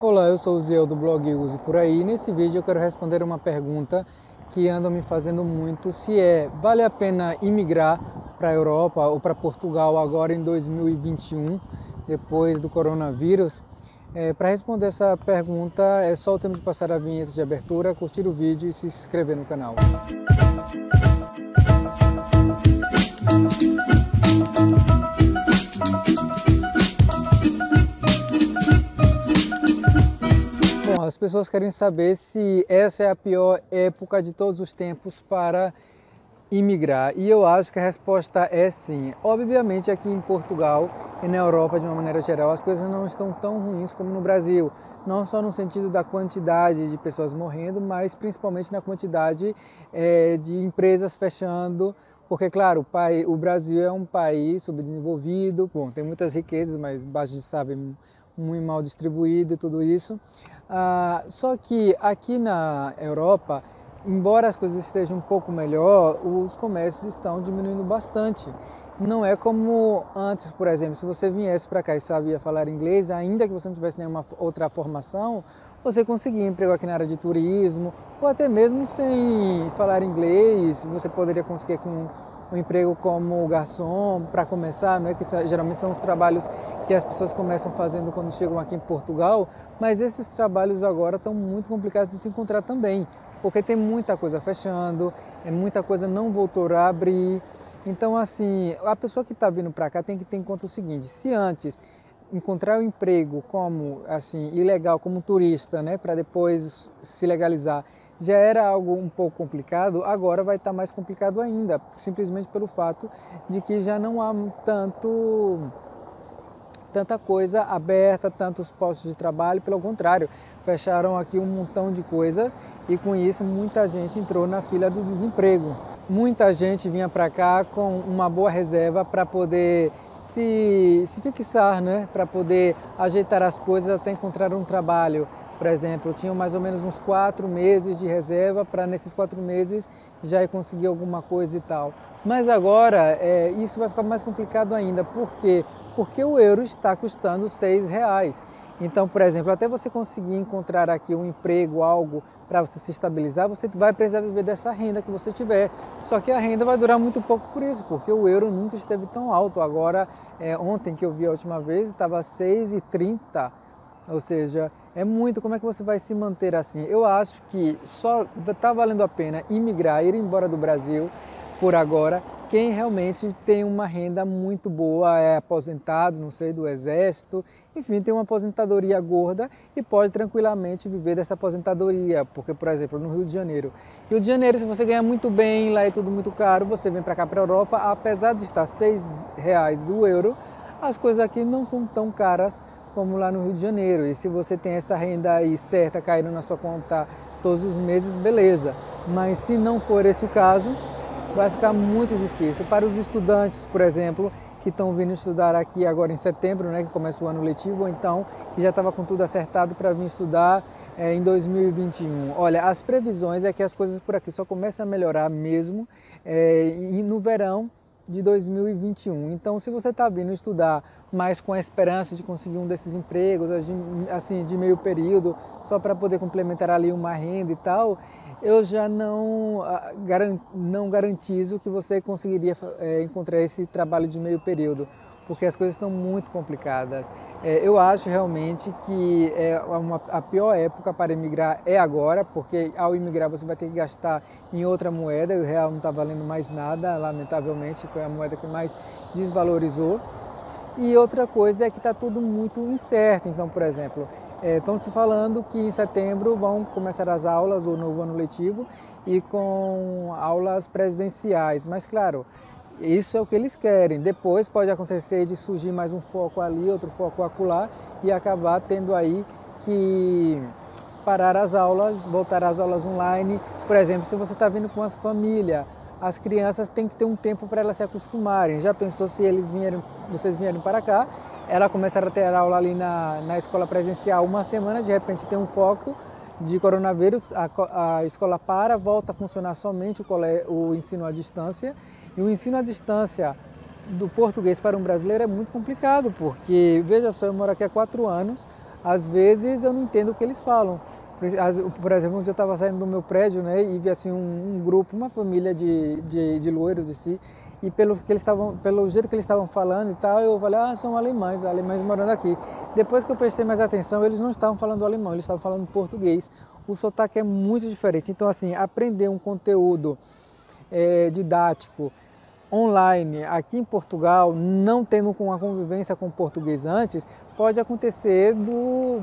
Olá, eu sou o Ziel do blog Use Por Aí. Nesse vídeo eu quero responder uma pergunta que andam me fazendo muito, vale a pena imigrar para a Europa ou para Portugal agora em 2021, depois do coronavírus? Para responder essa pergunta é só o tempo de passar a vinheta de abertura, curtir o vídeo e se inscrever no canal. Bom, as pessoas querem saber se essa é a pior época de todos os tempos para imigrar. E eu acho que a resposta é sim. Obviamente aqui em Portugal e na Europa de uma maneira geral as coisas não estão tão ruins como no Brasil. Não só no sentido da quantidade de pessoas morrendo, mas principalmente na quantidade de empresas fechando. Porque, claro, o Brasil é um país subdesenvolvido, bom, tem muitas riquezas, mas baixo de sabe muito mal distribuído e tudo isso. Só que aqui na Europa, embora as coisas estejam um pouco melhor, os comércios estão diminuindo bastante. Não é como antes, por exemplo, se você viesse para cá e sabia falar inglês, ainda que você não tivesse nenhuma outra formação, você conseguia emprego aqui na área de turismo, ou até mesmo sem falar inglês, você poderia conseguir aqui um emprego como garçom para começar, não é que geralmente são os trabalhos que as pessoas começam fazendo quando chegam aqui em Portugal, mas esses trabalhos agora estão muito complicados de se encontrar também, porque tem muita coisa fechando, muita coisa não voltou a abrir. Então, assim, a pessoa que está vindo para cá tem que ter em conta o seguinte: se antes encontrar um emprego como assim ilegal como turista, né, para depois se legalizar, já era algo um pouco complicado, agora vai estar mais complicado ainda, simplesmente pelo fato de que já não há tanta coisa aberta, tantos postos de trabalho, pelo contrário, fecharam aqui um montão de coisas e com isso muita gente entrou na fila do desemprego. Muita gente vinha para cá com uma boa reserva para poder se fixar, né? Para poder ajeitar as coisas até encontrar um trabalho. Por exemplo, tinham mais ou menos uns 4 meses de reserva para nesses 4 meses já conseguir alguma coisa e tal. Mas agora isso vai ficar mais complicado ainda. Por quê? Porque o euro está custando R$ 6. Então, por exemplo, até você conseguir encontrar aqui um emprego, algo para você se estabilizar, você vai precisar viver dessa renda que você tiver. Só que a renda vai durar muito pouco por isso, porque o euro nunca esteve tão alto. Agora, ontem que eu vi a última vez, estava 6,30, ou seja, é muito. Como é que você vai se manter assim? Eu acho que só está valendo a pena imigrar, ir embora do Brasil por agora, quem realmente tem uma renda muito boa, é aposentado, não sei, do exército, enfim, tem uma aposentadoria gorda e pode tranquilamente viver dessa aposentadoria, porque, por exemplo, no Rio de Janeiro, se você ganha muito bem, lá é tudo muito caro, você vem para cá, para a Europa, apesar de estar R$ 6 o euro, as coisas aqui não são tão caras como lá no Rio de Janeiro, e se você tem essa renda aí certa caindo na sua conta todos os meses, beleza, mas se não for esse o caso, vai ficar muito difícil. Para os estudantes, por exemplo, que estão vindo estudar aqui agora em setembro, né, que começa o ano letivo, ou então que já estava com tudo acertado para vir estudar em 2021. Olha, as previsões é que as coisas por aqui só começam a melhorar mesmo no verão de 2021. Então, se você está vindo estudar, mas com a esperança de conseguir um desses empregos, assim, de meio período, só para poder complementar ali uma renda e tal, eu já não garantizo que você conseguiria encontrar esse trabalho de meio período, porque as coisas estão muito complicadas. Eu acho realmente que a pior época para emigrar é agora, porque ao imigrar você vai ter que gastar em outra moeda, e o real não está valendo mais nada, lamentavelmente, foi a moeda que mais desvalorizou. E outra coisa é que está tudo muito incerto. Então, por exemplo, estão se falando que em setembro vão começar as aulas, o novo ano letivo, e com aulas presenciais. Mas, claro, isso é o que eles querem. Depois pode acontecer de surgir mais um foco ali, outro foco acolá, e acabar tendo aí que parar as aulas, voltar às aulas online. Por exemplo, se você está vindo com uma família, as crianças têm que ter um tempo para elas se acostumarem. Já pensou se vocês vierem para cá, ela começar a ter aula ali na escola presencial uma semana, de repente tem um foco de coronavírus, a escola volta a funcionar somente o ensino à distância. E o ensino à distância do português para um brasileiro é muito complicado, porque, veja só, eu moro aqui há 4 anos, às vezes eu não entendo o que eles falam. Por exemplo, um dia eu estava saindo do meu prédio, né, e vi assim um grupo, uma família de loiros assim, e pelo jeito que eles estavam falando e tal, eu falei, ah, são alemães morando aqui. Depois que eu prestei mais atenção, eles não estavam falando alemão, eles estavam falando português. O sotaque é muito diferente. Então, assim, aprender um conteúdo didático online aqui em Portugal, não tendo uma convivência com o português antes, pode acontecer do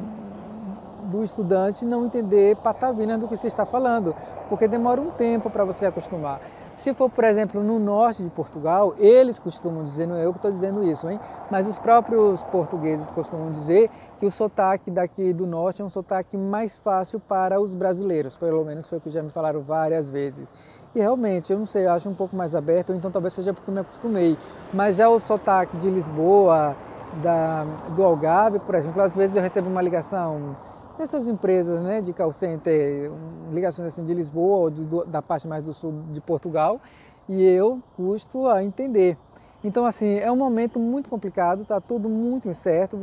estudante não entender patavina do que se está falando, porque demora um tempo para você acostumar. Se for, por exemplo, no norte de Portugal, eles costumam dizer, não é eu que estou dizendo isso, hein? Mas os próprios portugueses costumam dizer que o sotaque daqui do norte é um sotaque mais fácil para os brasileiros, pelo menos foi o que já me falaram várias vezes. E realmente, eu não sei, eu acho um pouco mais aberto, ou então talvez seja porque eu me acostumei. Mas já o sotaque de Lisboa, do Algarve, por exemplo, às vezes eu recebo uma ligação dessas empresas, né, de call center, ligações assim de Lisboa ou da parte mais do sul de Portugal, e eu custo a entender. Então, assim, é um momento muito complicado, está tudo muito incerto,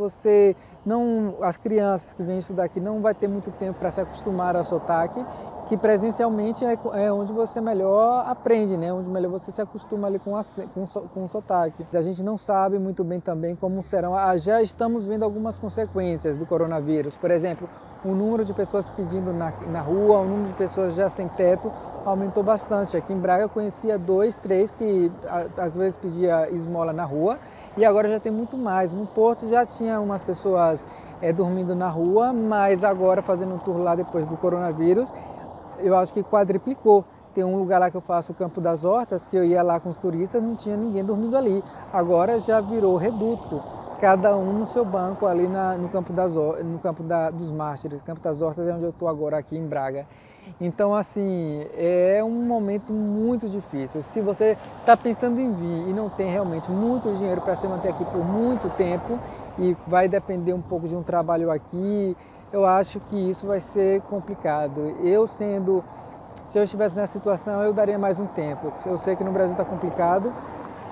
as crianças que vêm estudar aqui não vai ter muito tempo para se acostumar ao sotaque, que presencialmente é onde você melhor aprende, né? Onde melhor você se acostuma ali com o sotaque. A gente não sabe muito bem também como serão, já estamos vendo algumas consequências do coronavírus. Por exemplo, o número de pessoas pedindo na rua, o número de pessoas já sem teto aumentou bastante. Aqui em Braga eu conhecia 2, 3 que às vezes pedia esmola na rua e agora já tem muito mais. No Porto já tinha umas pessoas dormindo na rua, mas agora fazendo um tour lá depois do coronavírus, eu acho que quadriplicou. Tem um lugar lá que eu faço o Campo das Hortas, que eu ia lá com os turistas, não tinha ninguém dormindo ali. Agora já virou reduto, cada um no seu banco ali no Campo dos Mártires. Campo das Hortas é onde eu estou agora aqui em Braga. Então, assim, é um momento muito difícil. Se você está pensando em vir e não tem realmente muito dinheiro para se manter aqui por muito tempo e vai depender um pouco de um trabalho aqui, eu acho que isso vai ser complicado. Se eu estivesse nessa situação, eu daria mais um tempo. Eu sei que no Brasil está complicado,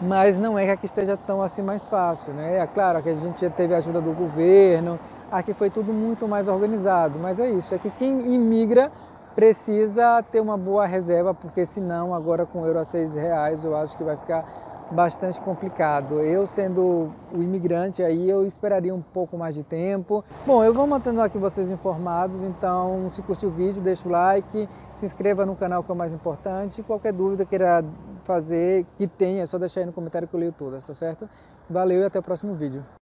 mas não é que aqui esteja tão assim mais fácil, né? É claro que a gente já teve a ajuda do governo, aqui foi tudo muito mais organizado, mas é isso, é que quem imigra precisa ter uma boa reserva, porque senão agora com o euro a R$6, eu acho que vai ficar bastante complicado. Eu sendo o imigrante aí, eu esperaria um pouco mais de tempo. Bom, eu vou mantendo aqui vocês informados, então se curtiu o vídeo, deixa o like, se inscreva no canal que é o mais importante. Qualquer dúvida queira fazer, que tenha, é só deixar aí no comentário que eu leio todas, tá certo? Valeu e até o próximo vídeo.